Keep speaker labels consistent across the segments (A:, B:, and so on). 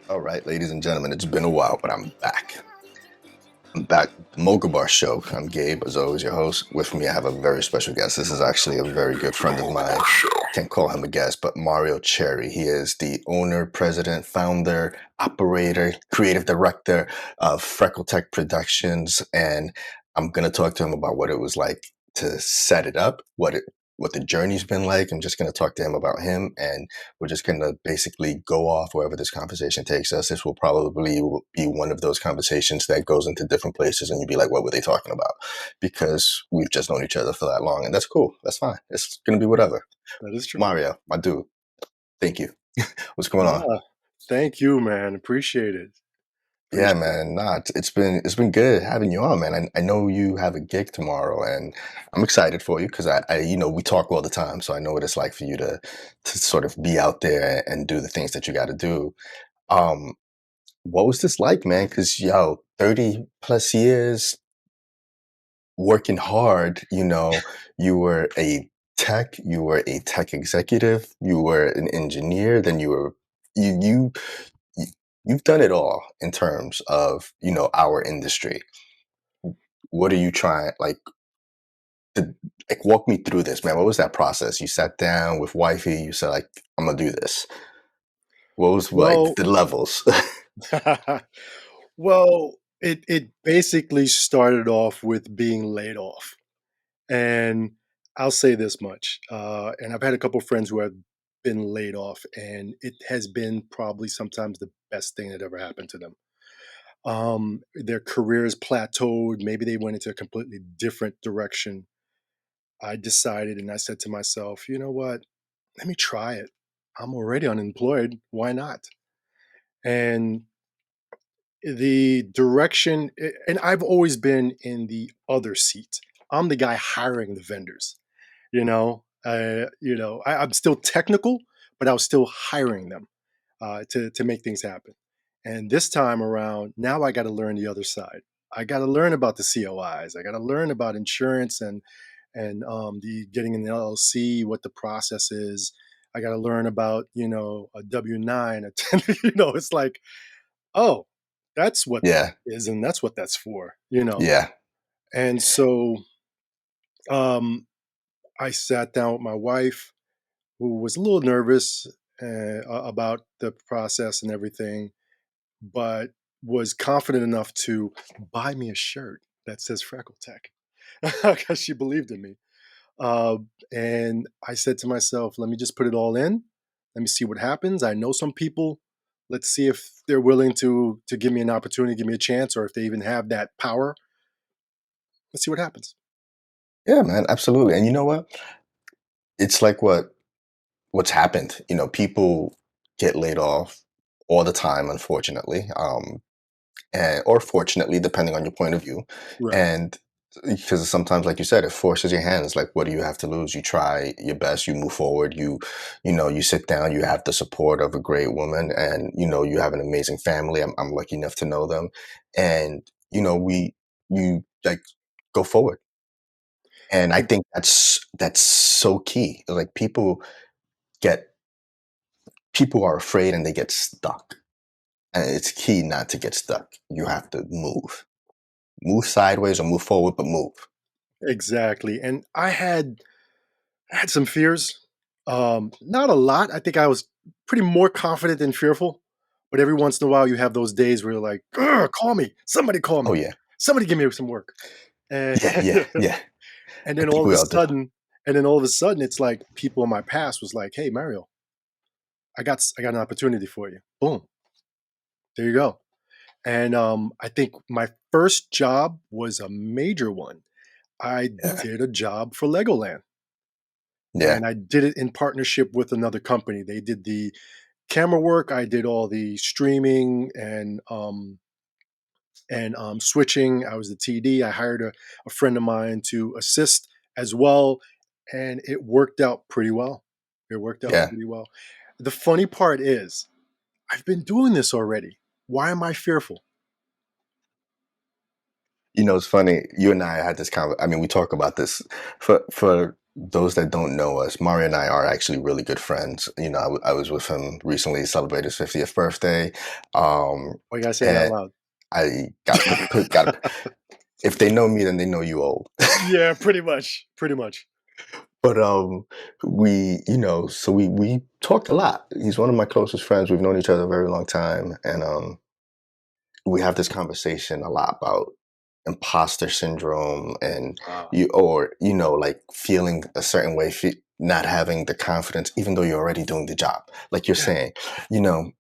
A: All right, ladies and gentlemen, it's been a while, but I'm back. I'm back. The Mocha Bar Show. I'm Gabe, as always, your host. With me, I have a very special guest. This is actually a very good friend of mine. Can't call him a guest, but Mario Chery. He is the owner, president, founder, operator, creative director of FreckleTech Productions, and I'm gonna talk to him about what it was like to set it up, what the journey's been like. I'm just gonna talk to him about him, and we're just going to basically go off wherever this conversation takes us. This will probably be one of those conversations that goes into different places and you'd be like, what were they talking about? Because we've just known each other for that long. And that's cool. That's fine. It's going to be whatever.
B: That is true.
A: Mario, my dude, thank you. What's going on?
B: Ah, thank you, man. Appreciate it.
A: Yeah,
B: Appreciate it.
A: man. Nah, it's been good having you on, man. I know you have a gig tomorrow, and I'm excited for you because we talk all the time, so I know what it's like for you to sort of be out there and do the things that you got to do. Um, What was this like, man? Because, 30 plus years working hard, you were you were a tech executive, you were an engineer, then you, you, you- you've done it all in terms of, our industry. What are you trying, to, walk me through this, man? What was that process? You sat down with wifey, you said, like, I'm gonna do this. What was like
B: Well,
A: the levels?
B: well, it basically started off with being laid off, and I'll say this much. And I've had a couple friends who have been laid off, and it has been probably sometimes the best thing that ever happened to them. Their careers plateaued. Maybe they went into a completely different direction. I decided, and I said to myself, you know what? Let me try it. I'm already unemployed. Why not? And the direction, and I've always been in the other seat. I'm the guy hiring the vendors. I'm still technical, but I was still hiring them to make things happen. And this time around, now I got to learn the other side. I got to learn about the COIs. I got to learn about insurance and the getting an LLC, what the process is. I got to learn about a W-9, a 10. It's like, oh, that's what that
A: Yeah,
B: is, and that's what that's for.
A: yeah,
B: And so um, I sat down with my wife, who was a little nervous about the process and everything, but was confident enough to buy me a shirt that says FreckleTech because she believed in me. Uh, and I said to myself, let me just put it all in. Let me see what happens. I know some people. Let's see if they're willing to give me an opportunity, give me a chance, or if they even have that power. Let's see what happens.
A: yeah, man, absolutely. And you know what? It's like what's happened. People get laid off all the time, unfortunately, or fortunately, depending on your point of view.
B: Right.
A: And because sometimes, like you said, it forces your hands. Like, what do you have to lose? You try your best. You move forward. You sit down. You have the support of a great woman, and you have an amazing family. I'm lucky enough to know them, and you like go forward. And I think that's so key. Like get people are afraid and they get stuck. And it's key not to get stuck. You have to move. Move sideways or move forward, but move.
B: Exactly. And I had some fears. Not a lot. I think I was pretty more confident than fearful. But every once in a while, you have those days where you're like, "Grr, call me. Somebody call
A: Oh
B: me.
A: yeah.
B: Somebody give me some work." And,
A: Yeah, yeah, yeah.
B: and
A: I
B: then
A: think
B: all of
A: we
B: a
A: all do.
B: sudden, it's like people in my past was like, "Hey, Mario, I got an opportunity for you. Boom, there you go." And I think my first job was a major one. I
A: Yeah.
B: did a job for Legoland,
A: Yeah.
B: and I did it in partnership with another company. They did the camera work. I did all the streaming and switching. I was the TD. I hired a friend of mine to assist as well, and it worked out pretty well. It worked out
A: Yeah.
B: pretty well. The funny part is, I've been doing this already. Why am I fearful?
A: It's funny. You and I had this I mean, we talk about this for those that don't know us, Mario and I are actually really good friends. I was with him recently, to celebrate his 50th birthday. Um,
B: Oh, you gotta say it out
A: and
B: loud.
A: I gotta gotta, if they know me, then they know you old.
B: Yeah, pretty much, pretty much.
A: But so we talk a lot. He's one of my closest friends. We've known each other a very long time, and we have this conversation a lot about imposter syndrome and
B: Ah,
A: like feeling a certain way, not having the confidence even though you're already doing the job, like you're
B: yeah,
A: saying.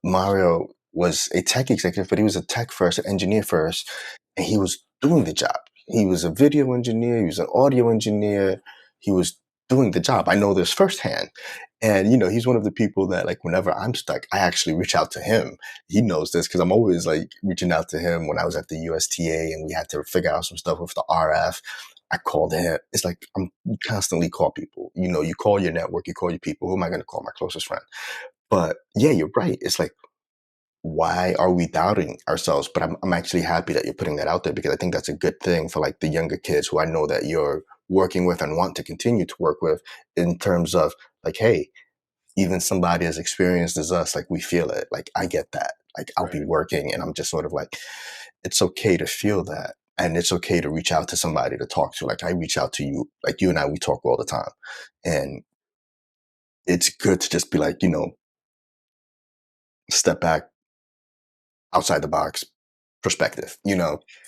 A: Mario was a tech executive, but he was a tech first, an engineer first, and he was doing the job. He was a video engineer, he was an audio engineer, he was doing the job. I know this firsthand. And he's one of the people that, like, whenever I'm stuck, I actually reach out to him. He knows this because I'm always like reaching out to him. When I was at the USTA and we had to figure out some stuff with the RF, I called him. It's like you constantly call people. You call your network, you call your people. Who am I going to call? My closest friend. But yeah, you're right. It's like, why are we doubting ourselves? But I'm actually happy that you're putting that out there, because I think that's a good thing for, like, the younger kids who I know that you're working with and want to continue to work with, in terms of, like, hey, even somebody as experienced as us, like, we feel it. Like, I get that. Like, I'll be
B: right.
A: working and I'm just sort of like, it's okay to feel that. And it's okay to reach out to somebody to talk to. Like, I reach out to you, like, you and I, we talk all the time. And it's good to just be like, step back, outside the box perspective,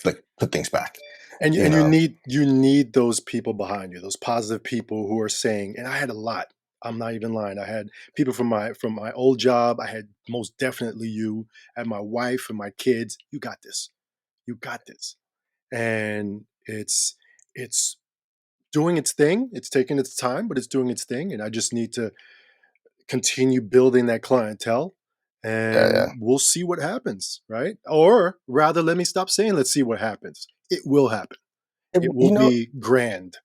A: like, put things back,
B: And
A: you
B: you
A: know?
B: need those people behind you, those positive people who are saying, and I had a lot. I'm not even lying. I had people from my old job. I had most definitely you. I had my wife and my kids. You got this. You got this. And it's doing its thing. It's taking its time, but it's doing its thing. And I just need to continue building that clientele,
A: Yeah,
B: and
A: yeah.
B: we'll see what happens, right? Or rather, let me stop saying let's see what happens. It will happen. It will
A: You know,
B: be grand.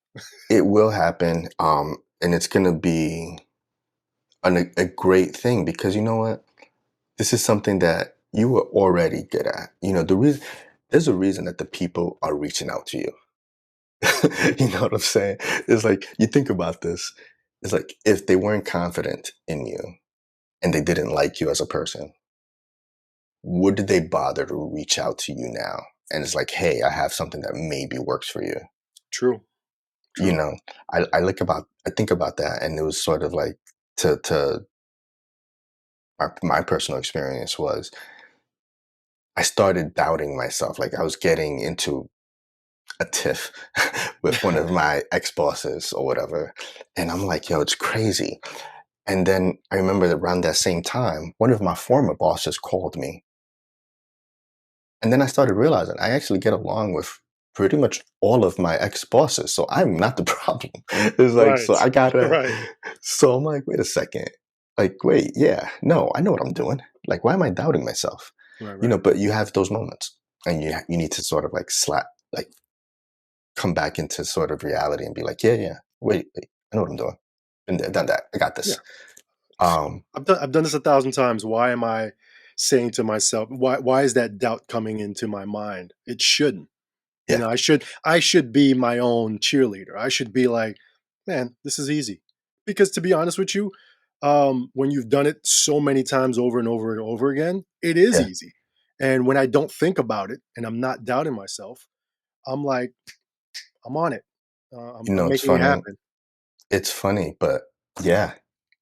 A: it will happen. And it's going to be a great thing, because you know what? This is something that you were already good at. There's a reason that the people are reaching out to you. You know what I'm saying? It's like, you think about this. It's like, if they weren't confident in you and they didn't like you as a person, would they bother to reach out to you now? And it's like, hey, I have something that maybe works for you.
B: True.
A: You
B: True.
A: know, I think about that, and it was sort of like, to my personal experience was, I started doubting myself. Like, I was getting into a tiff with one of my ex bosses or whatever. And I'm like, yo, it's crazy. And then I remember that around that same time, one of my former bosses called me. And then I started realizing I actually get along with pretty much all of my ex bosses. So I'm not the problem. It's like,
B: Right.
A: so I gotta,
B: Right.
A: so I'm like, wait a second. Like, wait, yeah, no, I know what I'm doing. Like, why am I doubting myself?
B: Right. Right.
A: But you have those moments, and you need to sort of like like, come back into sort of reality and be like, yeah, yeah, wait, I know what I'm doing. And done that. I got
B: Yeah.
A: this. Um,
B: I've done this 1,000 times. Why am I saying to myself, why is that doubt coming into my mind? It shouldn't. You
A: yeah,
B: know, I should be my own cheerleader. I should be like, man, this is easy. Because to be honest with you, when you've done it so many times over and over and over again, it is
A: yeah.
B: easy. And when I don't think about it and I'm not doubting myself, I'm like, I'm on it. I'm
A: It's
B: making it
A: funny.
B: happen.
A: It's funny, but yeah,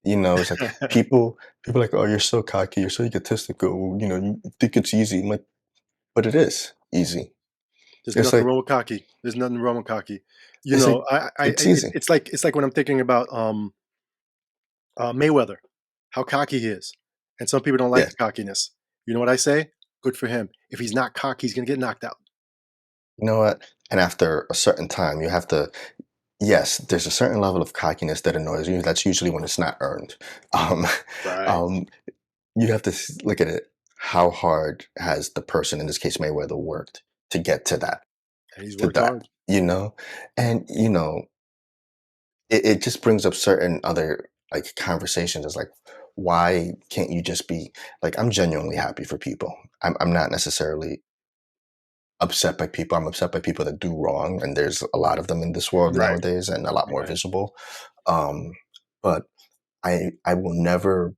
A: it's like, people are like, oh, you're so cocky, you're so egotistical. You think it's easy. I'm like, but it is easy.
B: There's
A: It's
B: nothing
A: like,
B: wrong with cocky. There's nothing wrong with cocky. You
A: it's
B: know,
A: like, it's easy.
B: it's like when I'm thinking about Mayweather, how cocky he is. And some people don't like
A: Yeah,
B: the cockiness. You know what I say? Good for him. If he's not cocky, he's going to get knocked out.
A: you know what? And after a certain time, you have to. Yes, there's a certain level of cockiness that annoys you. That's usually when it's not earned. Um,
B: Right.
A: um, you have to look at it. How hard has the person, in this case Mayweather, worked to get to that?
B: And he's
A: To
B: worked
A: that,
B: hard.
A: and it just brings up certain other, like, conversations. It's like, why can't you just be like, I'm genuinely happy for people. I'm not necessarily upset by people. I'm upset by people that do wrong, and there's a lot of them in this world
B: Right.
A: nowadays, and a lot more
B: Right.
A: visible. Um, but I will never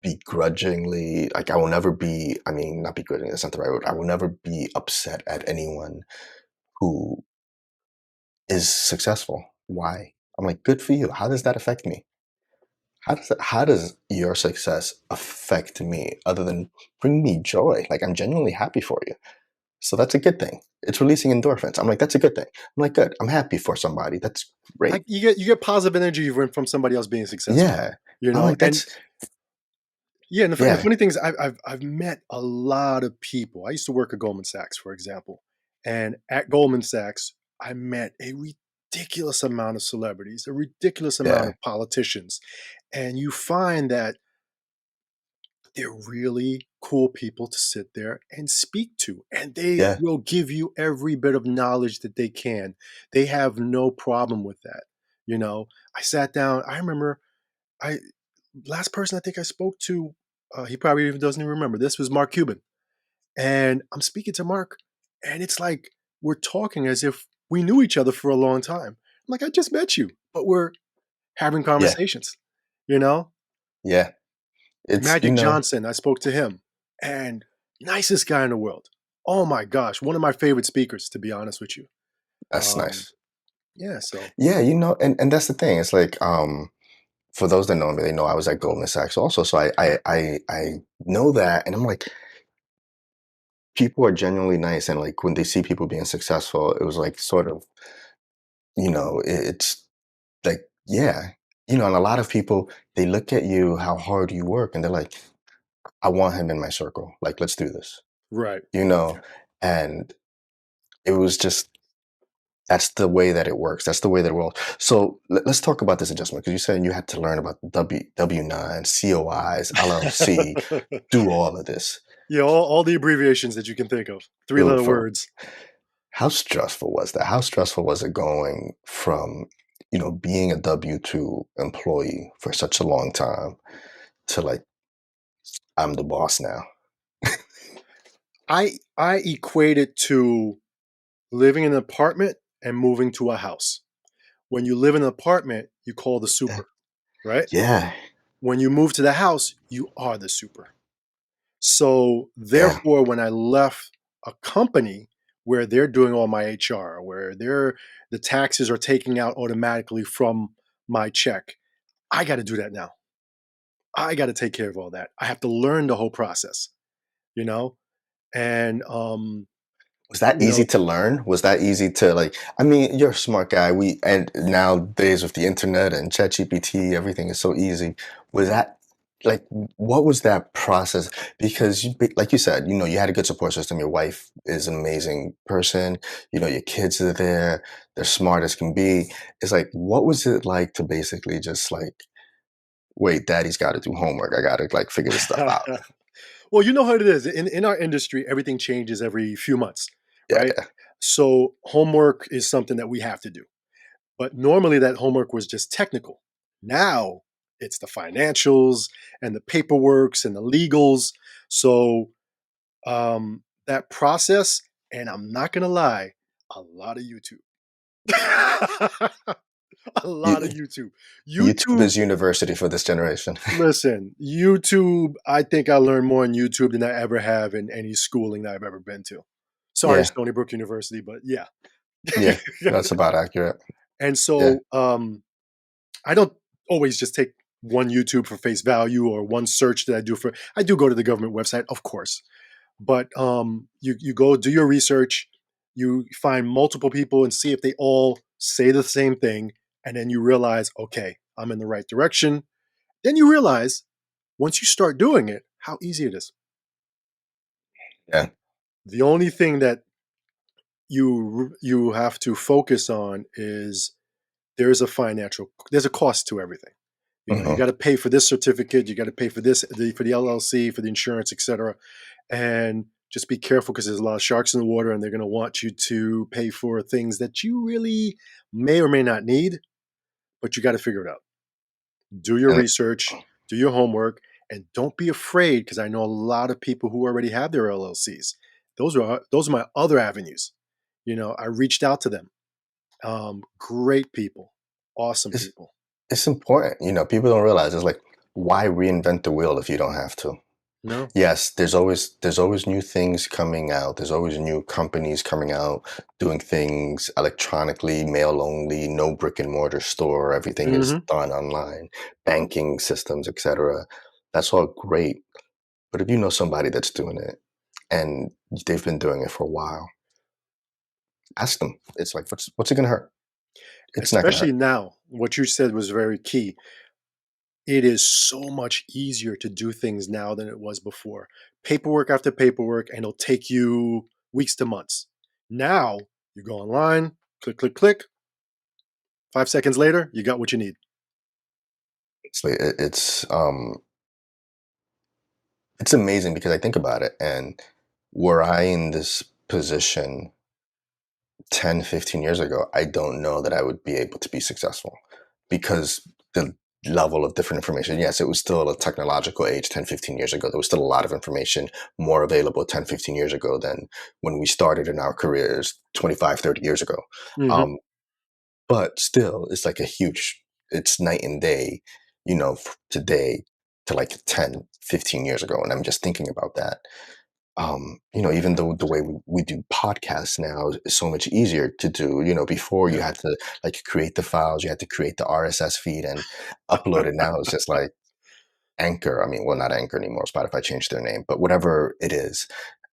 A: begrudgingly like I will never be I mean not begrudgingly, that's not the right word. I will never be upset at anyone who is successful. Why? I'm like, good for you. How does that affect me? How does your success affect me other than bring me joy? Like I'm genuinely happy for you. So that's a good thing. It's releasing endorphins. I'm like, that's a good thing. I'm like, good. I'm happy for somebody. That's
B: Like,
A: great.
B: you get positive energy from somebody else being successful,
A: Yeah.
B: you
A: I'm
B: know?
A: like,
B: And
A: that's
B: yeah, and the
A: yeah,
B: funny thing is I've met a lot of people. I used to work at Goldman Sachs, for example, and at Goldman Sachs, I met a ridiculous amount of celebrities, a ridiculous amount
A: yeah,
B: of politicians, and you find that they're really cool people to sit there and speak to, and they
A: yeah,
B: will give you every bit of knowledge that they can. They have no problem with that, you know? I sat down, I remember I last person I think I spoke to, he probably even doesn't even remember. This was Mark Cuban. And I'm speaking to Mark, and it's like we're talking as if we knew each other for a long time. I'm like, I just met you, but we're having
A: yeah,
B: conversations, you know?
A: yeah. It's
B: Magic Johnson, I spoke to him, and nicest guy in the world. Oh my gosh, one of my favorite speakers, to be honest with you.
A: that's
B: Um,
A: nice.
B: yeah, so
A: Yeah, and that's the thing. It's like for those that know me, they know I was at Goldman Sachs also. So I know that, and I'm like, people are genuinely nice, and like when they see people being successful, it was like sort of, it's like, yeah, and a lot of people they look at you how hard you work, and they're like, I want him in my circle. Like, let's do this,
B: right.
A: you know, and it was just that's the way that it works. That's the way that it works. So let's talk about this adjustment because you said you had to learn about W-9, COIs, LLC, do all of this.
B: Yeah, all the abbreviations that you can think of.
A: Dude,
B: Three-letter
A: for
B: words.
A: how stressful was that? How stressful was it going from, being a W-2 employee for such a long time to like, I'm the boss now?
B: I equate it to living in an apartment and moving to a house. When you live in an apartment, you call the
A: Yeah.
B: super, right?
A: Yeah.
B: When you move to the house, you are the super. So,
A: Yeah.
B: therefore, when I left a company where they're doing all my HR, where the taxes are taking out automatically from my check, I got to do that now. I got to take care of all that. I have to learn the whole process, you know? And
A: Was that
B: you know,
A: easy to learn? Was that easy to like I mean, you're a smart guy. And nowadays with the internet and ChatGPT, everything is so easy. Was that like what was that process? Because like you said, you had a good support system. Your wife is an amazing person. Your kids are there. They're smart as can be. It's like, what was it like to basically just like, wait, daddy's got to do homework. I got to like figure this stuff out.
B: well, you know how it is. In our industry, everything changes every few months,
A: Yeah,
B: right? So homework is something that we have to do. But normally that homework was just technical. Now it's the financials and the paperworks and the legals. So that process, and I'm not gonna lie, a lot of YouTube. A lot of
A: yeah.
B: YouTube.
A: YouTube
B: YouTube,
A: is university for this generation.
B: listen, YouTube, I think I learned more on YouTube than I ever have in any schooling that I've ever been to. Sorry,
A: Yeah,
B: Stony Brook University, but yeah.
A: yeah, that's about accurate.
B: And
A: Yeah,
B: so I don't always just take one YouTube for face value or one search that I do go to the government website, of course. But you go do your research, you find multiple people and see if they all say the same thing, and then you realize, okay, I'm in the right direction. Then you realize once you start doing it, how easy it is.
A: yeah,
B: The only thing that you have to focus on is there's a cost to everything. You know, you
A: mhm,
B: got to pay for this certificate, you got to pay for for the LLC, for the insurance, etc. And just be careful because there's a lot of sharks in the water, and they're going to want you to pay for things that you really may or may not need, but you got to figure it out. Do your
A: and
B: research, do your homework, and don't be afraid because I know a lot of people who already have their LLCs. Those are my other avenues. You know, I reached out to them. Great people. awesome
A: It's
B: people.
A: it's important. People don't realize it's like, why reinvent the wheel if you don't have to?
B: No.
A: Yes, there's always new things coming out. There's always new companies coming out doing things electronically, mail only, no brick and mortar store. Everything is
B: Mhm.
A: done online, banking systems, etc. That's all great. But if you know somebody that's doing it and they've been doing it for a while, ask them. It's like, what's it gonna hurt? It's not gonna
B: Especially
A: hurt.
B: now, what you said was very key. It is so much easier to do things now than it was before. Paperwork after paperwork, and it'll take you weeks to months. Now, you go online, click, click, click. 5 seconds later, you got what you need.
A: It's amazing because I think about it, and were I in this position 10, 15 years ago, I don't know that I would be able to be successful because the level of different information, yes, it was still a technological age 10, 15 years ago. There was still a lot of information more available 10, 15 years ago than when we started in our careers 25, 30 years ago.
B: Mhm.
A: Um, but still, it's like it's night and day, today to like 10, 15 years ago. And I'm just thinking about that. Even though the way we do podcasts now is so much easier to do, before you
B: Yeah.
A: had to like create the files, you had to create the RSS feed and upload it. Now it's just like Anchor. I mean, well, not Anchor anymore. Spotify changed their name, but whatever it is,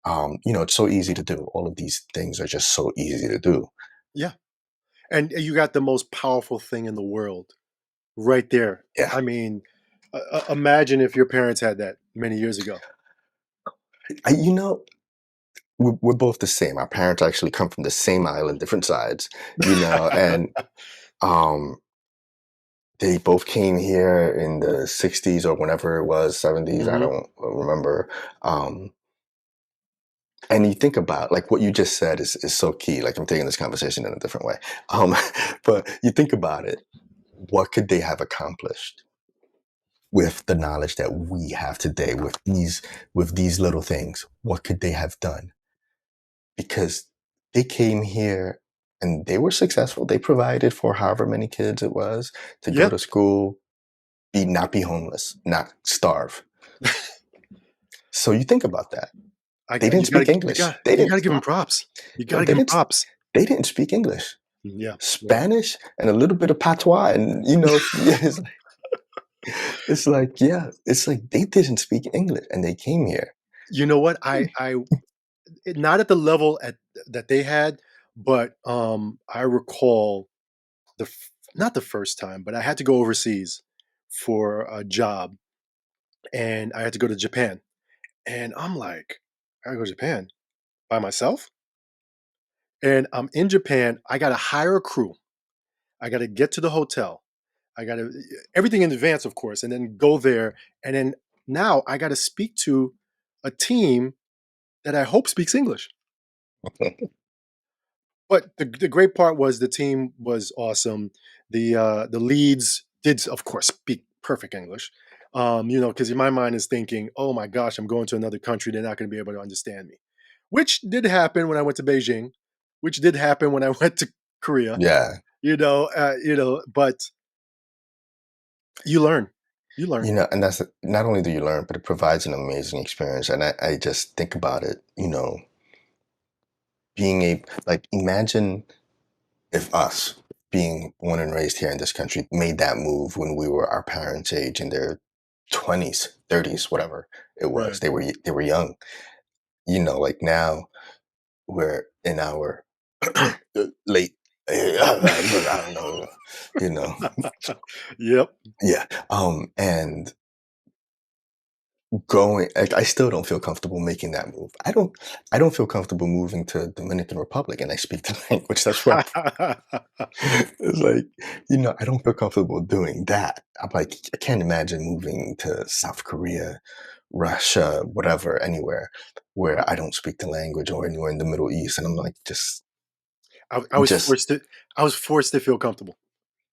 A: it's so easy to do. All of these things are just so easy to do.
B: Yeah. And you got the most powerful thing in the world right there.
A: Yeah.
B: I mean, imagine if your parents had that many years ago.
A: I, you know, we're both the same. Our parents actually come from the same island, different sides, and um, they both came here in the 60s or whenever it was, 70s, I
B: Mhm.
A: don't remember. Um, and you think about like what you just said is so key. Like I'm taking this conversation in a different way. Um, but you think about it, what could they have accomplished with the knowledge that we have today with these little things? What could they have done? Because they came here and they were successful. They provided for however many kids it was to go
B: Yeah.
A: to school, not be homeless, not starve. So you think about that.
B: I
A: They
B: got
A: didn't
B: you gotta
A: speak English. They
B: you
A: didn't
B: gotta give him props. You
A: no,
B: gotta give him props.
A: they didn't speak English.
B: Yeah, yeah.
A: Spanish and a little bit of patois and yeah, it's like they didn't speak English and they came here.
B: You know what? Not at the level at that they had, but, I recall the f not the first time, but I had to go overseas for a job, and I had to go to Japan, and I'm like, "I gotta go to Japan by myself?" And I'm in Japan, I gotta hire a crew, I gotta get to the hotel, I gotta everything in advance, of course, and then go there, and then now I gotta speak to a team that I hope speaks English. But the great part was the team was awesome. The leads did, of course, speak perfect English. Because in my mind is thinking, "Oh my gosh, I'm going to another country. They're not going to be able to understand me," which did happen when I went to Beijing, which did happen when I went to Korea.
A: Yeah.
B: But you learn, you learn.
A: And that's not only do you learn, but it provides an amazing experience. And I just think about it, being a like imagine if us being born and raised here in this country made that move when we were our parents' age in their 20s, 30s, whatever it was.
B: Right.
A: They were young. Like now we're in our late I don't know, you know.
B: Yep.
A: Yeah. And going like I still don't feel comfortable making that move. I don't feel comfortable moving to Dominican Republic and I speak the language. That's where it's like, I don't feel comfortable doing that. I'm like, I can't imagine moving to South Korea, Russia, whatever, anywhere where I don't speak the language or anywhere in the Middle East. And I'm like,
B: I was
A: just,
B: forced to feel comfortable,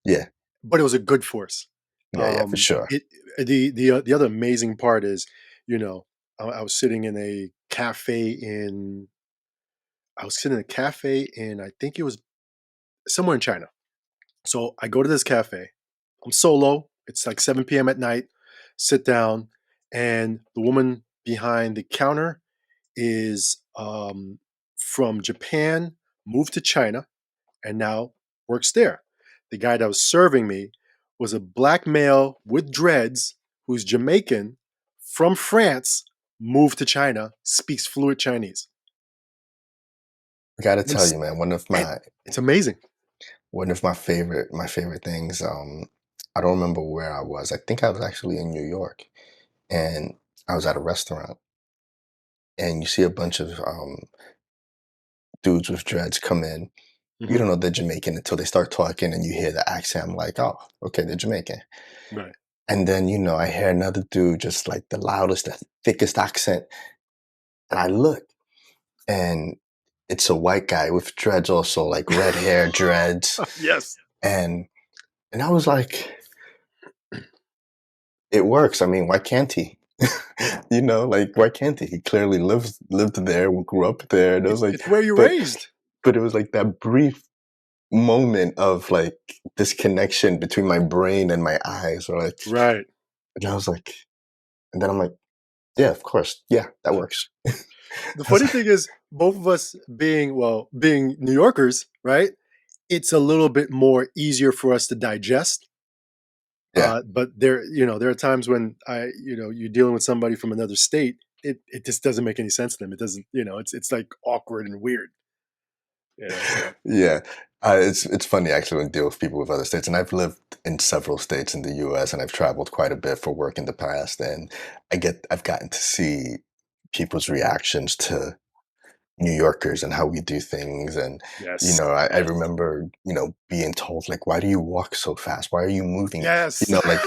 A: yeah,
B: but it was a good force.
A: yeah, for sure.
B: It the other amazing part is, you know, I was sitting in a cafe in I was sitting in a cafe in I think it was somewhere in China, So I go to this cafe. I'm solo. It's like 7 p.m. at night. Sit down, and the woman behind the counter is from Japan, moved to China, and now works there. The guy that was serving me was a black male with dreads who's Jamaican from France, moved to China, speaks fluent Chinese.
A: I gotta tell
B: It's,
A: you, man,
B: and it's amazing.
A: one of my favorite things, I don't remember where I was. I think I was actually in New York, and I was at a restaurant, and you see a bunch of dudes with dreads come in. You
B: Mhm.
A: don't know they're Jamaican until they start talking, and you hear the accent. I'm like, oh, okay, they're Jamaican.
B: Right.
A: And then I hear another dude just like the loudest, the thickest accent, and I look, and it's a white guy with dreads, also like red hair, dreads,
B: Yes.
A: and I was like, it works. I mean, why can't he? Like why can't he? He clearly lived there, grew up there. And it was like,
B: It's where you're
A: but
B: raised.
A: it was like that brief moment of like this connection between my brain and my eyes, or like,
B: Right.
A: and I was like, and then I'm like, yeah, of course, yeah, that works. I
B: The
A: was
B: funny
A: like,
B: thing is, both of us being New Yorkers, right? It's a little bit more easier for us to digest.
A: yeah,
B: But there are times when you're dealing with somebody from another state. It just doesn't make any sense to them. It doesn't, it's like awkward and weird. So
A: yeah. It's funny actually when you deal with people with other states, and I've lived in several states in the U.S. and I've traveled quite a bit for work in the past, and I've gotten to see people's reactions to New Yorkers and how we do things. And,
B: yes,
A: I
B: yes,
A: remember, being told, like, why do you walk so fast? Why are you moving?
B: yes.
A: Like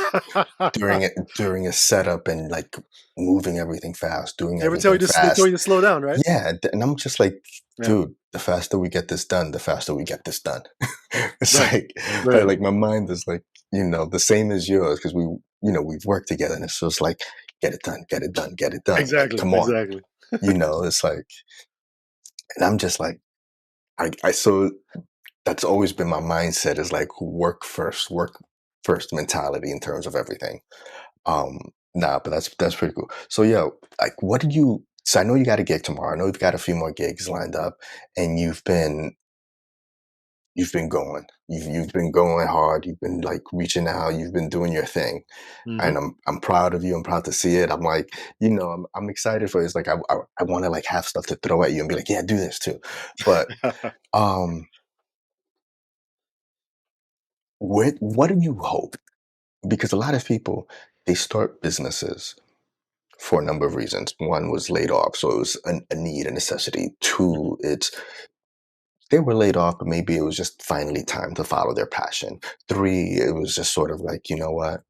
A: during a setup and like moving everything fast, doing
B: They would tell you
A: everything
B: to. They tell
A: fast.
B: you to slow down, right?
A: Yeah. And I'm just like,
B: Yeah.
A: dude, the faster we get this done, the faster we get this done. It's
B: Right.
A: like,
B: Right.
A: my mind is like, the same as yours because we've worked together, and it's just like, get it done, get it done, get it done. Like,
B: Exactly.
A: come on.
B: Exactly.
A: It's like, and I'm just like, so that's always been my mindset, is like work first mentality in terms of everything. Nah, but that's pretty cool. So yeah, like what did you so I know you got a gig tomorrow. I know you've got a few more gigs lined up, and you've been going. You've been going hard. You've been like reaching out. You've been doing your thing,
B: Hmm.
A: and I'm proud of you. I'm proud to see it. I'm like, I'm excited for it. It's like I want to like have stuff to throw at you and be like, yeah, do this too. But um, what do you hope? Because a lot of people, they start businesses for a number of reasons. One was laid off, so it was a need, a necessity.
B: Hmm.
A: Two, it's they were laid off, but maybe it was just finally time to follow their passion. Three, it was just sort of like, you know what?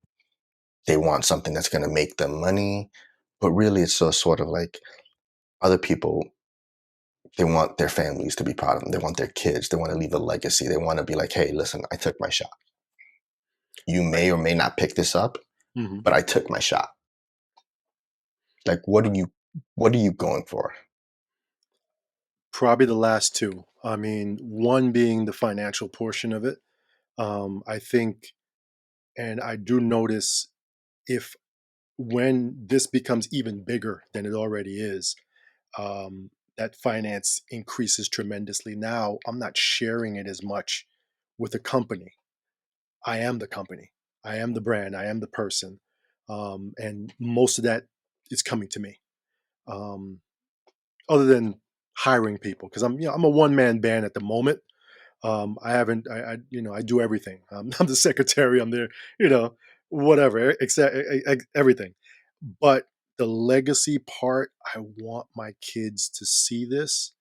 A: They want something that's going to make them money, but really it's so sort of like other people, they want their families to be proud of them. They want their kids. They want to leave a legacy. They want to be like, hey, listen, I took my shot. You
B: Right.
A: may or may not pick this up,
B: Hmm.
A: but I took my shot. Like, what are you going for?
B: Probably the last two. I mean, one being the financial portion of it. I think, and I do notice, if when this becomes even bigger than it already is, um, that finance increases tremendously. Now I'm not sharing it as much with the company. I am the company. I am the brand. I am the person, and most of that is coming to me. Um, Other than hiring people, because I'm a one man band at the moment. I haven't, I do everything. I'm the secretary. I'm there, you know, whatever, except everything. But the legacy part, I want my kids to see this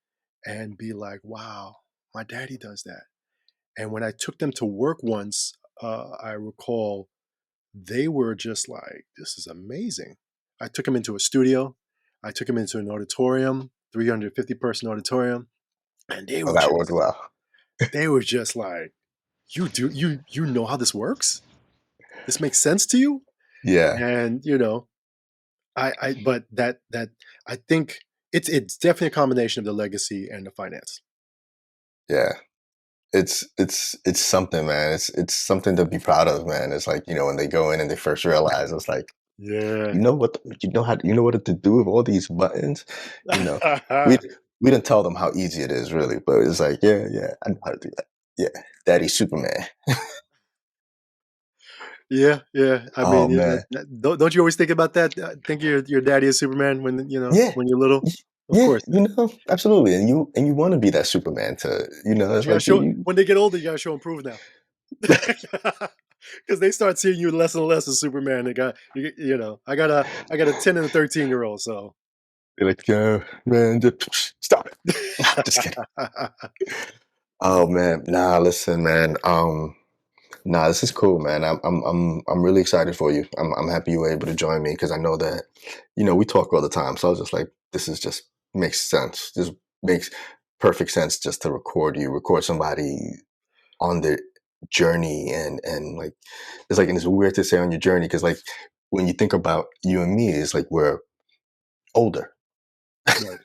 B: and be like, wow, my daddy does that. And when I took them to work once, I recall they were just like, this is amazing. I took them into a studio. I took them into an auditorium, 350-person auditorium, and
A: Oh, that went well.
B: they were just like, you know how this works? This makes sense to you?
A: Yeah,
B: And I but that I think it's definitely a combination of the legacy and the finance.
A: yeah. it's something, man. It's something to be proud of, man. It's like, when they go in and they first realize, it's like,
B: Yeah.
A: you know what to do with all these buttons? You know, we we didn't tell them how easy it is really, but it's like, yeah, yeah, I know how to do that. Yeah, Daddy Superman.
B: Yeah, yeah. I
A: Oh
B: mean,
A: man.
B: don't you always think about that? Think your daddy is Superman when
A: Yeah.
B: when you're little?
A: y-
B: Of
A: Yeah,
B: course, yeah.
A: absolutely. And you want to be that Superman to,
B: But
A: it's
B: you gotta
A: like
B: show when they get older, you gotta show 'em prove now.
A: you
B: Because they start seeing you less and less as Superman. They got I got a 10 and a 13-year-old, so
A: are like, man, just stop it. Just kidding. Oh man, nah, listen, man. Nah, this is cool, man. I'm really excited for you. I'm happy you were able to join me because I know that, we talk all the time. So I was just like, this is just makes sense. Just makes perfect sense just to record somebody on their journey and like and it's weird to say on your journey because like when you think about you and me, it's like we're older.
B: right,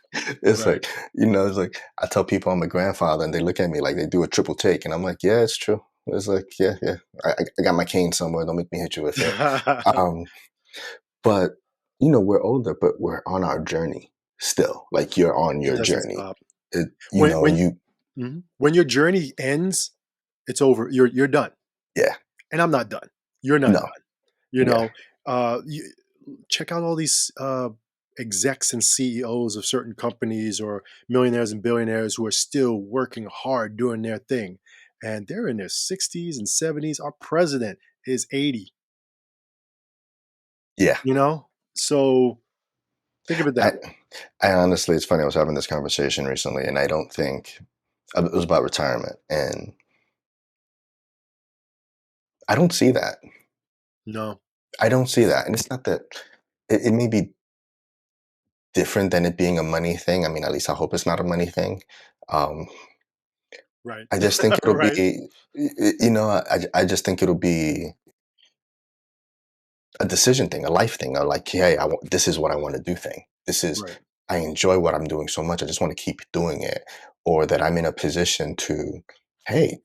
A: It's
B: right.
A: like, it's like I tell people I'm a grandfather and they look at me like they do a triple take. And I'm like, yeah, it's true. It's like, yeah, yeah. I got my cane somewhere. Don't make me hit you with it. Um, but, we're older, but we're on our journey still. Like you're on
B: It
A: your
B: doesn't
A: journey.
B: stop.
A: It,
B: When
A: you,
B: when your journey ends, it's over. You're done,
A: yeah,
B: and I'm not done. You're not
A: no,
B: done. You
A: yeah,
B: know, you check out all these execs and CEOs of certain companies or millionaires and billionaires who are still working hard doing their thing, and they're in their 60s and 70s. Our president is 80.
A: yeah.
B: You know, so think of it
A: I,
B: that way.
A: I honestly, it's funny. I was having this conversation recently and I don't think it was about retirement. And I don't see that.
B: No,
A: I don't see that. And it's not that it may be different than it being a money thing. I mean, at least I hope it's not a money thing. Um,
B: right,
A: I just think it'll
B: right,
A: be, I just think it'll be a decision thing, a life thing, or like, hey, this is what I want to do thing. This is,
B: right.
A: I enjoy what I'm doing so much. I just want to keep doing it. Or that I'm in a position to, hey,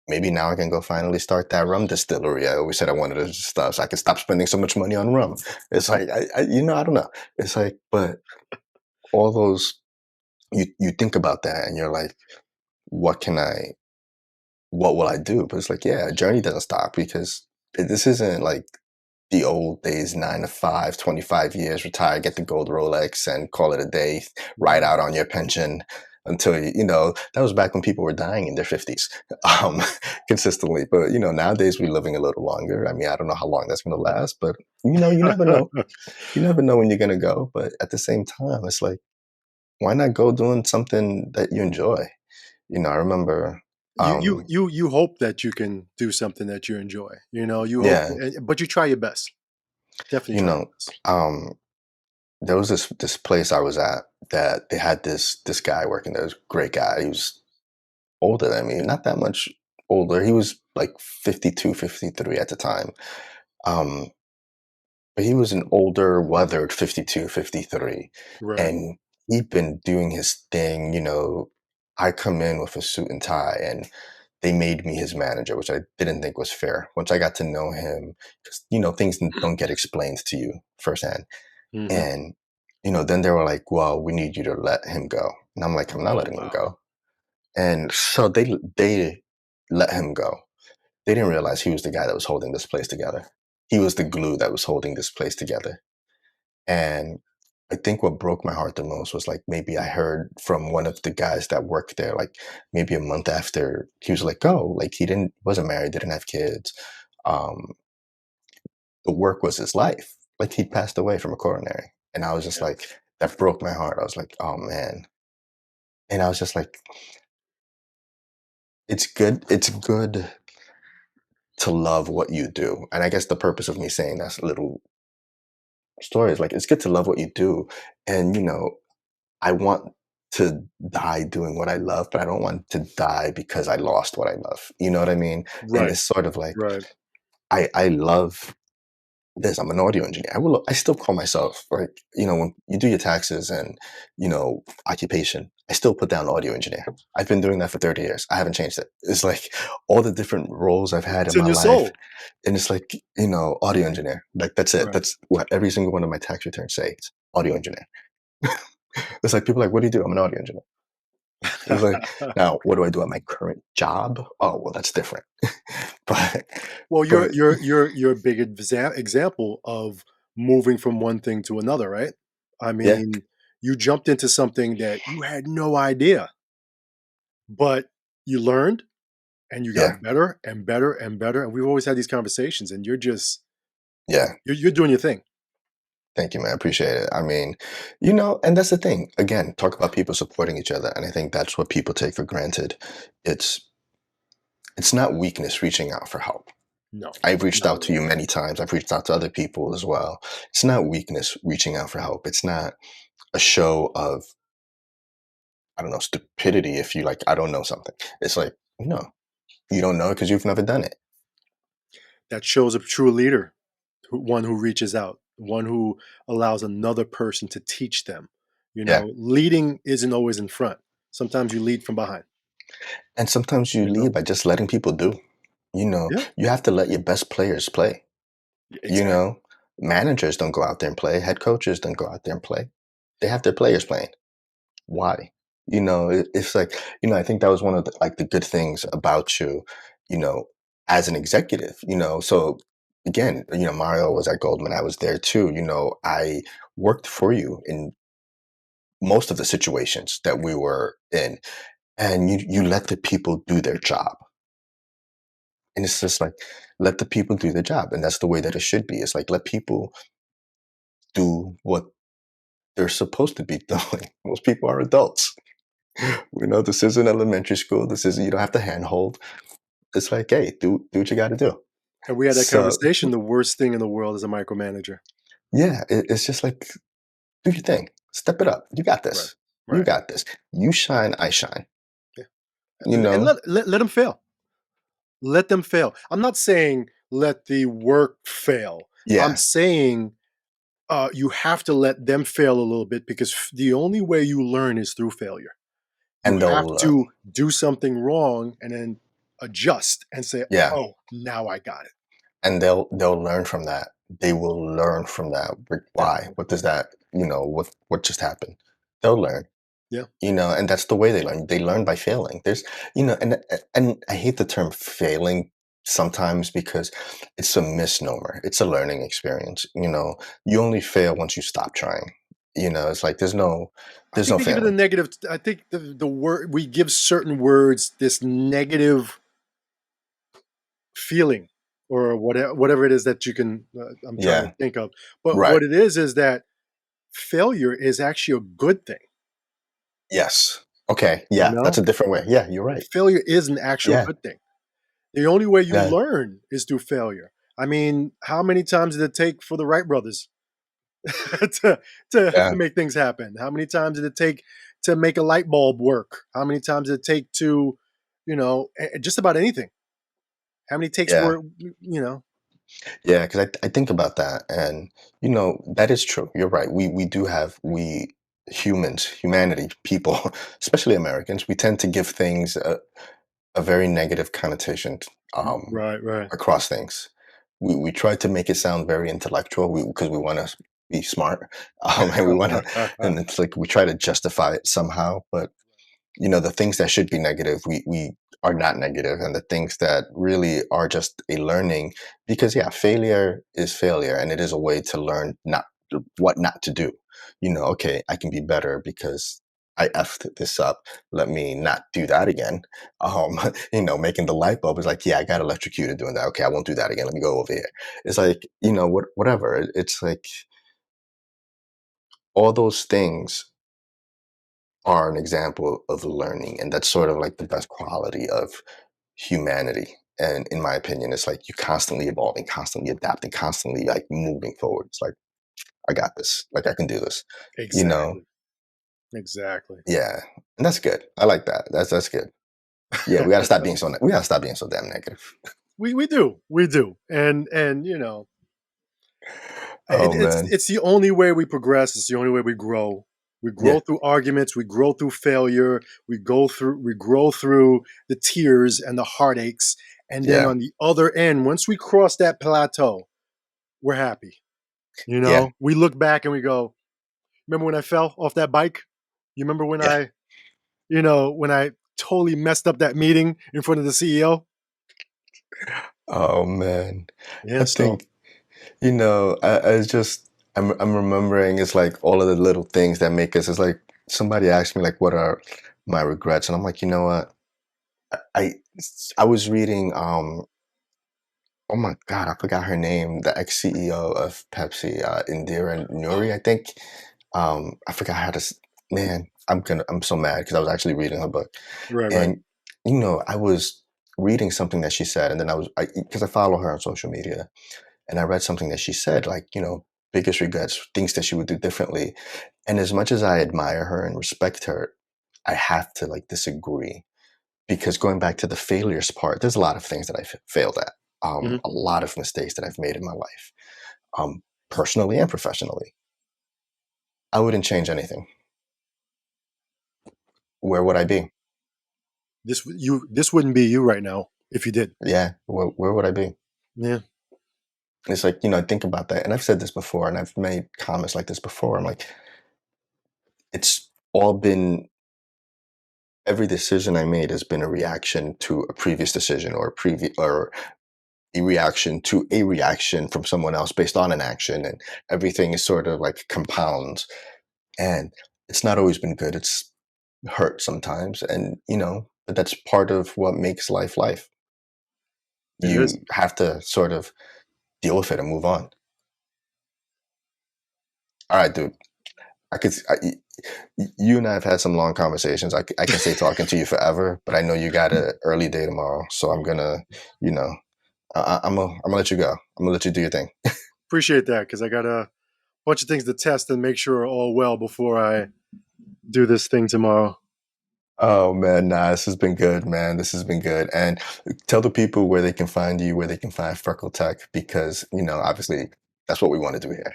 A: maybe now I can go finally start that rum distillery. I always said I wanted to stop so I can stop spending so much money on rum. It's like, I don't know. It's like, but all those, you think about that and you're like, what can I what will I do? But it's like, yeah, a journey doesn't stop because this isn't like the old days, 9 to 5, 25 years, retire, get the gold Rolex and call it a day, ride
B: Right.
A: out on your pension until that was back when people were dying in their 50s um, consistently. But, nowadays we're living a little longer. I mean, I don't know how long that's going to last, but, you never know. You never know when you're going to go. But at the same time, it's like, why not go doing something that you enjoy? I remember,
B: You hope that you can do something that you enjoy. You hope,
A: yeah,
B: but you try your best. Definitely
A: you
B: try your
A: know,
B: best.
A: um, there was this place I was at that they had this guy working there. This great guy. He was older than me, not that much older. He was like 52, 53 at the time. Um, but he was an older, weathered 52, 53,
B: Right.
A: and he'd been doing his thing. I come in with a suit and tie, and they made me his manager, which I didn't think was fair. Once I got to know him, because things don't get explained to you firsthand.
B: Mhm.
A: And, then they were like, well, we need you to let him go. And I'm like, I'm not
B: Oh,
A: letting him
B: wow.
A: go. And so they let him go. They didn't realize he was the guy that was holding this place together. He was the glue that was holding this place together. And I think what broke my heart the most was like maybe I heard from one of the guys that worked there, like maybe a month after he was let go, like he didn't wasn't married, didn't have kids. Um, the work was his life. Like he passed away from a coronary. And I was just
B: Yeah.
A: like, that broke my heart. I was like, oh man. And I was just like, it's good to love what you do. And I guess the purpose of me saying that little story is like it's good to love what you do. And I want to die doing what I love, but I don't want to die because I lost what I love. You know what I mean? And
B: Right.
A: it's sort of like
B: Right.
A: I love this. I'm an audio engineer. I still call myself like, when you do your taxes and, occupation, I still put down audio engineer. I've been doing that for 30 years. I haven't changed it. It's like all the different roles I've had
B: It's
A: in
B: in
A: my
B: your
A: life.
B: soul.
A: And it's like, audio engineer. Like that's it.
B: Right.
A: That's what every single one of my tax returns say. It's audio engineer. It's like people are like, what do you do? I'm an audio engineer. It's like, now what do I do at my current job? Oh, well, that's different. but
B: Well,
A: but
B: you're a big example of moving from one thing to another, right? I
A: yeah,
B: mean, you jumped into something that you had no idea, but you learned and you
A: yeah,
B: got better and better and better. And we've always had these conversations, and
A: yeah.
B: you're doing your thing.
A: Thank you, man. I appreciate it. I mean, and that's the thing. Again, talk about people supporting each other, and I think that's what people take for granted. It's it's not weakness reaching out for help.
B: No,
A: I've reached
B: not
A: out
B: at
A: to you
B: all.
A: many times. I've reached out to other people as well. It's not weakness reaching out for help. It's not a show of, I don't know, stupidity if you like, I don't know something. It's like, no, you don't know because you've never done it.
B: That shows a true leader, one who reaches out, one who allows another person to teach them.
A: Yeah.
B: Leading isn't always in front. Sometimes you lead from behind.
A: And sometimes you
B: You know.
A: lead by just letting people do.
B: Yeah.
A: You have to let your best players play. You
B: Exactly.
A: know, managers don't go out there and play. Head coaches don't go out there and play. They have their players playing. Why? It's like, I think that was one of the good things about you, you know, as an executive, So again, Mario was at Goldman. I was there too. I worked for you in most of the situations that we were in, and you let the people do their job. And it's just like, let the people do their job. And that's the way that it should be. It's like, let people do what they're supposed to be doing. Most people are adults. This isn't elementary school. This isn't, you don't have to handhold. It's like, hey, do what you got to do.
B: And we had that
A: So,
B: conversation. The worst thing in the world is a micromanager.
A: yeah, it's just like, do your thing. Step it up. You got
B: Right.
A: this. You
B: Right.
A: got this. You shine, I shine.
B: Yeah.
A: You
B: And
A: know?
B: let them fail. Let them fail. I'm not saying let the work fail. I'm
A: Yeah.
B: saying you have to let them fail a little bit because the only way you learn is through failure. You
A: And
B: have
A: they'll learn.
B: to do something wrong and then adjust and say,
A: Yeah.
B: "Oh, now I got it."
A: And they'll learn from that. They will learn from that. Why?
B: Definitely.
A: What does that, what just happened? They'll learn.
B: Yeah.
A: And that's the way they learn. They learn by failing. And I hate the term failing sometimes because it's a misnomer. It's a learning experience. You only fail once you stop trying. It's like
B: I
A: there's
B: think
A: no
B: they give it a
A: failing.
B: negative. I think the word we give certain words this negative feeling or whatever it is that you can. I'm trying to
A: Yeah.
B: think of, but
A: Right.
B: what it is that failure is actually a good thing.
A: Yes. Okay.
B: You
A: Yeah. That's
B: know,
A: a different way. Yeah. You're right.
B: failure is an actual
A: Yeah.
B: good thing. The only way you
A: That.
B: learn is through failure. I mean, how many times did it take for the Wright brothers to, to
A: Yeah.
B: make things happen? How many times did it take to make a light bulb work? How many times did it take to, just about anything? How many takes
A: Yeah.
B: were, you know,
A: Yeah, because I think about that, and that is true. You're right. We do have we humans, humanity, people, especially Americans, we tend to give things a very negative connotation
B: right, right.
A: across things. We try to make it sound very intellectual because we want to be smart, and we want to, and it's like we try to justify it somehow, but the things that should be negative, we are not negative, and the things that really are just a learning, because yeah, failure is failure, and it is a way to learn not what not to do. Okay, I can be better because I effed this up. Let me not do that again. Making the light bulb is like, yeah, I got electrocuted doing that. Okay, I won't do that again. Let me go over here. It's like, whatever. It's like all those things are an example of learning, and that's sort of like the best quality of humanity. And in my opinion, it's like you're constantly evolving, constantly adapting, constantly like moving forward. It's like, I got this. Like, I can do this. you know
B: Exactly, exactly.
A: yeah, and that's good. I like that. That's good. Yeah, we got to stop being so we got to stop being so damn negative.
B: We do, and
A: Oh man.
B: It's the only way we progress. It's the only way we grow. We grow
A: Yeah.
B: through arguments. We grow through failure. We grow through the tears and the heartaches. And then
A: Yeah.
B: on the other end, once we cross that plateau, we're happy. You
A: Yeah.
B: know, we look back and we go, "Remember when I fell off that bike? You remember when
A: Yeah.
B: when I totally messed up that meeting in front of the CEO?"
A: Oh man. I
B: Yeah. So
A: think, I just I'm remembering it's like all of the little things that make us. It's like somebody asked me like what are my regrets, and I'm like, you know what? I I was reading oh my God, I forgot her name, the ex-CEO of Pepsi, Indira Nuri, I think. I forgot how to man, I'm so mad because I was actually reading her book.
B: right, right.
A: And I was reading something that she said, and then because I follow her on social media, and I read something that she said, like, biggest regrets, things that she would do differently. And as much as I admire her and respect her, I have to like disagree because going back to the failures part, there's a lot of things that I've failed at,
B: Mhm.
A: a lot of mistakes that I've made in my life, personally and professionally. I wouldn't change anything. Where would I be?
B: This wouldn't be you right now if you did.
A: Yeah, where would I be?
B: Yeah.
A: It's like, I think about that. And I've said this before, and I've made comments like this before. I'm like, it's all been, every decision I made has been a reaction to a previous decision or a reaction to a reaction from someone else based on an action. And everything is sort of like compounds. And it's not always been good. It's hurt sometimes. And, but that's part of what makes life life.
B: It is.
A: You have to sort of deal with it and move on. All right, dude. You and I have had some long conversations. I can stay talking to you forever, but I know you got an early day tomorrow, so I'm gonna, you know, I'm gonna let you go. I'm gonna let you do your thing.
B: Appreciate that because I got a bunch of things to test and make sure are all well before I do this thing tomorrow.
A: Oh man, nah, this has been good, man. This has been good. And tell the people where they can find you, where they can find FreckleTech, because obviously that's what we want to do here.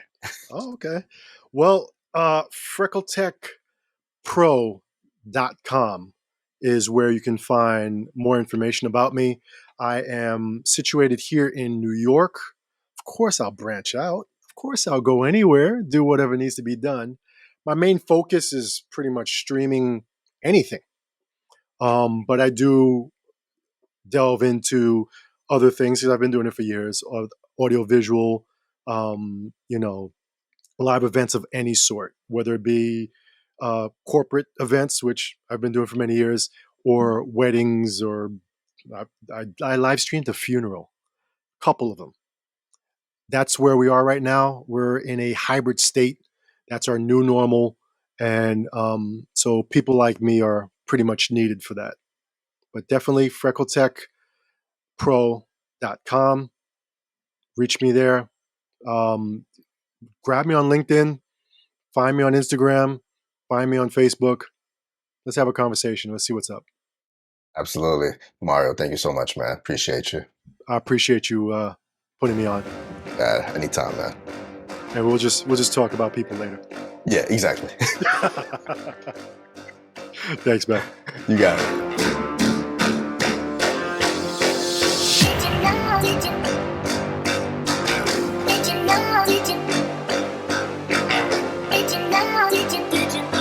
B: Oh, okay. Well, FreckleTechPro.com is where you can find more information about me. I am situated here in New York. Of course, I'll branch out. Of course, I'll go anywhere, do whatever needs to be done. My main focus is pretty much streaming anything. But I do delve into other things because I've been doing it for years, audio visual, you know, live events of any sort, whether it be corporate events, which I've been doing for many years, or weddings, or I live streamed a funeral, couple of them. That's where we are right now. We're in a hybrid state. That's our new normal. And so people like me are pretty much needed for that. But definitely FreckleTechPro.com. Reach me there. Um, Grab me on LinkedIn. Find me on Instagram. Find me on Facebook. Let's have a conversation. Let's see what's up.
A: Absolutely, Mario. Thank you so much, man. Appreciate you.
B: I appreciate you putting me on,
A: Anytime, man.
B: and we'll just talk about people later.
A: Yeah, exactly.
B: Thanks, man.
A: You got it.
C: Did you know?